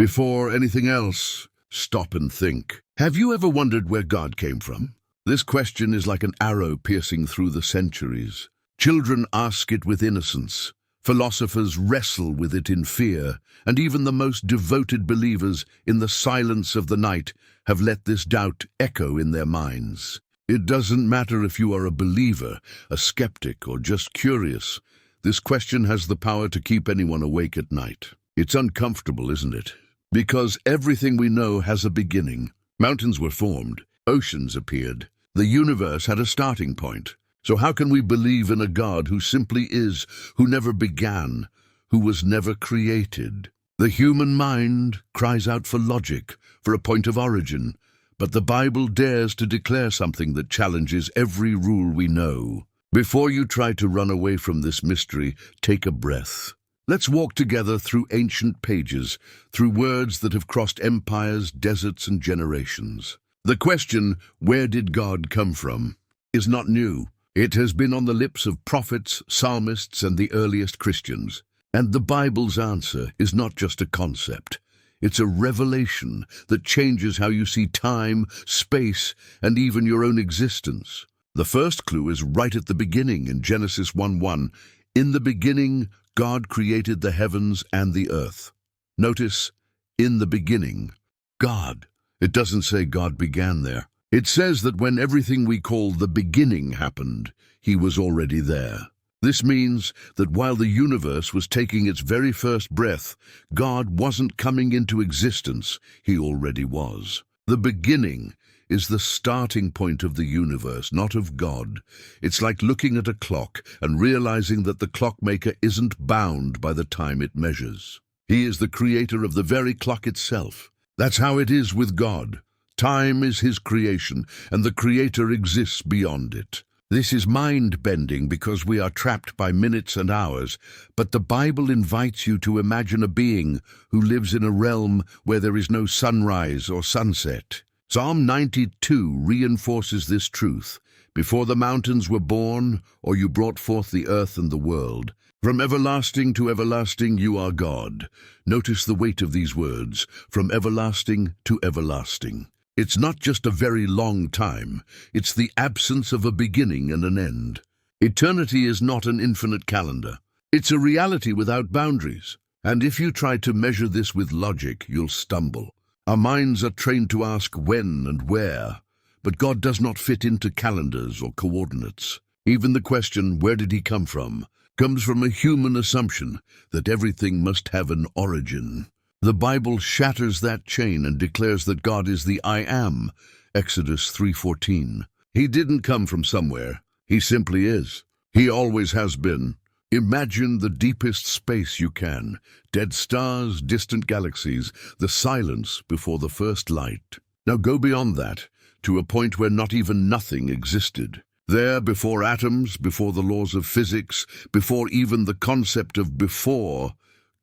Before anything else, stop and think. Have you ever wondered where God came from? This question is like an arrow piercing through the centuries. Children ask it with innocence. Philosophers wrestle with it in fear, and even the most devoted believers in the silence of the night have let this doubt echo in their minds. It doesn't matter if you are a believer, a skeptic, or just curious. This question has the power to keep anyone awake at night. It's uncomfortable, isn't it? Because everything we know has a beginning. Mountains were formed, oceans appeared. The universe had a starting point. So how can we believe in a God who simply is, who never began, who was never created? The human mind cries out for logic, for a point of origin, but the Bible dares to declare something that challenges every rule we know. Before you try to run away from this mystery, take a breath. Let's walk together through ancient pages, through words that have crossed empires, deserts, and generations. The question, where did God come from, is not new. It has been on the lips of prophets, psalmists, and the earliest Christians. And the Bible's answer is not just a concept. It's a revelation that changes how you see time, space, and even your own existence. The first clue is right at the beginning in Genesis 1:1. In the beginning, God created the heavens and the earth. Notice, in the beginning, God. It doesn't say God began there. It says that when everything we call the beginning happened, he was already there. This means that while the universe was taking its very first breath, God wasn't coming into existence, he already was. The beginning is the starting point of the universe, not of God. It's like looking at a clock and realizing that the clockmaker isn't bound by the time it measures. He is the creator of the very clock itself. That's how it is with God. Time is his creation, and the Creator exists beyond it. This is mind-bending because we are trapped by minutes and hours, but the Bible invites you to imagine a being who lives in a realm where there is no sunrise or sunset. Psalm 92 reinforces this truth. Before the mountains were born, or you brought forth the earth and the world, from everlasting to everlasting you are God. Notice the weight of these words, from everlasting to everlasting. It's not just a very long time, it's the absence of a beginning and an end. Eternity is not an infinite calendar. It's a reality without boundaries. And if you try to measure this with logic, you'll stumble. Our minds are trained to ask when and where, but God does not fit into calendars or coordinates. Even the question, where did he come from, comes from a human assumption that everything must have an origin. The Bible shatters that chain and declares that God is the I Am, Exodus 3:14. He didn't come from somewhere. He simply is. He always has been. Imagine the deepest space you can, dead stars, distant galaxies, the silence before the first light. Now go beyond that, to a point where not even nothing existed. There, before atoms, before the laws of physics, before even the concept of before,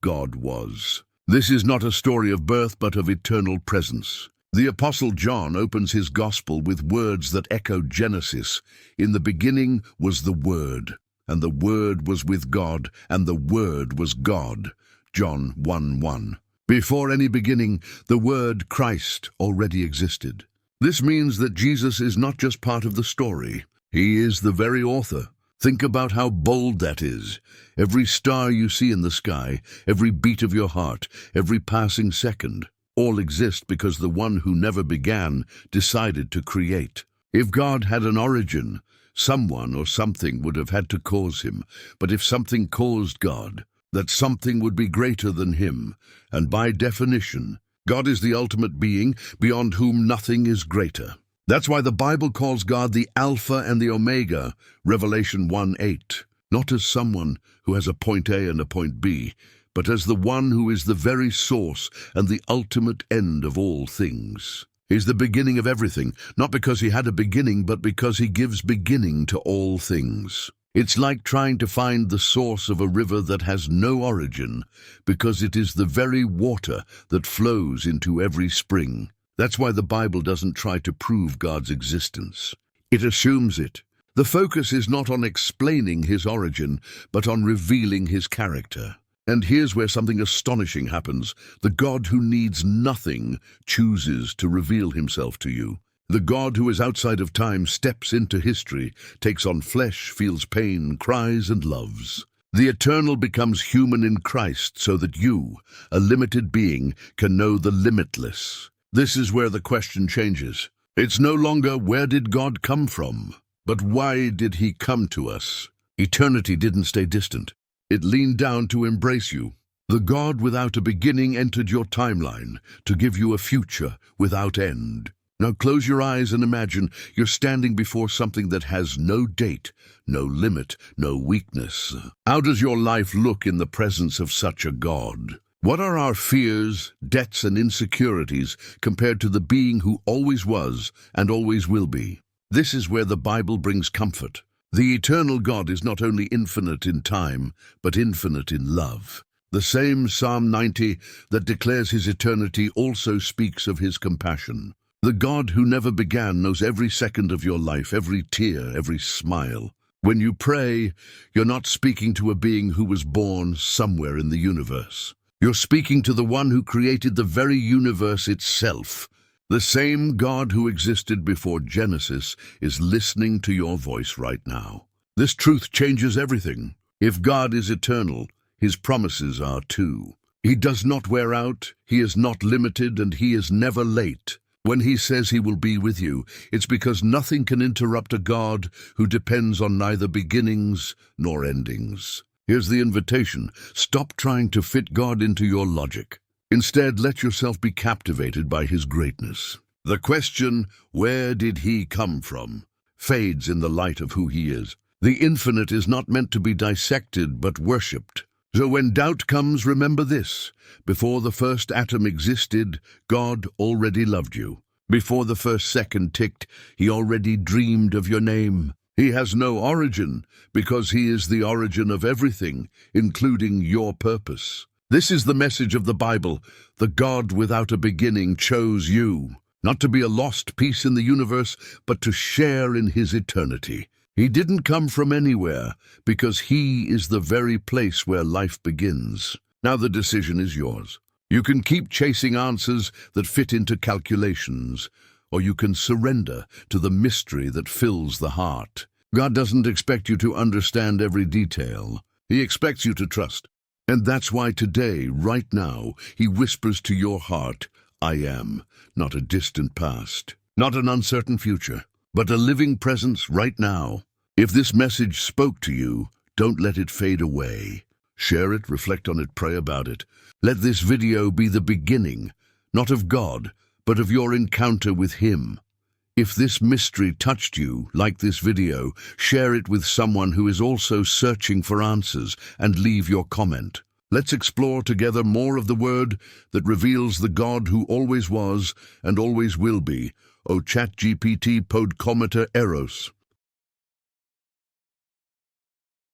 God was. This is not a story of birth, but of eternal presence. The Apostle John opens his gospel with words that echo Genesis. In the beginning was the Word, and the Word was with God, and the Word was God. John 1:1. Before any beginning, the Word, Christ, already existed. This means that Jesus is not just part of the story. He is the very author. Think about how bold that is. Every star you see in the sky, every beat of your heart, every passing second, all exist because the one who never began decided to create. If God had an origin, someone or something would have had to cause him. But if something caused God, that something would be greater than him. And by definition, God is the ultimate being beyond whom nothing is greater. That's why the Bible calls God the Alpha and the Omega, Revelation 1:8, not as someone who has a point A and a point B, but as the one who is the very source and the ultimate end of all things. He's the beginning of everything, not because he had a beginning, but because he gives beginning to all things. It's like trying to find the source of a river that has no origin, because it is the very water that flows into every spring. That's why the Bible doesn't try to prove God's existence. It assumes it. The focus is not on explaining his origin, but on revealing his character. And here's where something astonishing happens. The God who needs nothing chooses to reveal himself to you. The God who is outside of time steps into history, takes on flesh, feels pain, cries and loves. The eternal becomes human in Christ so that you, a limited being, can know the limitless. This is where the question changes. It's no longer where did God come from, but why did he come to us? Eternity didn't stay distant. It leaned down to embrace you. The God without a beginning entered your timeline to give you a future without end. Now close your eyes and imagine you're standing before something that has no date, no limit, no weakness. How does your life look in the presence of such a God? What are our fears, debts, and insecurities compared to the being who always was and always will be? This is where the Bible brings comfort. The eternal God is not only infinite in time, but infinite in love. The same Psalm 90 that declares his eternity also speaks of his compassion. The God who never began knows every second of your life, every tear, every smile. When you pray, you're not speaking to a being who was born somewhere in the universe. You're speaking to the one who created the very universe itself. The same God who existed before Genesis is listening to your voice right now. This truth changes everything. If God is eternal, his promises are too. He does not wear out, he is not limited, and he is never late. When he says he will be with you, it's because nothing can interrupt a God who depends on neither beginnings nor endings. Here's the invitation. Stop trying to fit God into your logic. Instead, let yourself be captivated by his greatness. The question, where did he come from, fades in the light of who he is. The infinite is not meant to be dissected but worshipped. So when doubt comes, remember this. Before the first atom existed, God already loved you. Before the first second ticked, he already dreamed of your name. He has no origin because he is the origin of everything, including your purpose. This is the message of the Bible. The God without a beginning chose you, not to be a lost piece in the universe, but to share in his eternity. He didn't come from anywhere because he is the very place where life begins. Now the decision is yours. You can keep chasing answers that fit into calculations, or you can surrender to the mystery that fills the heart. God doesn't expect you to understand every detail. He expects you to trust. And that's why today, right now, he whispers to your heart, I am, not a distant past, not an uncertain future, but a living presence right now. If this message spoke to you, don't let it fade away. Share it, reflect on it, pray about it. Let this video be the beginning, not of God, but of your encounter with him. If this mystery touched you, like this video, share it with someone who is also searching for answers and leave your comment. Let's explore together more of the word that reveals the God who always was and always will be. O ChatGPT Podcometer Eros.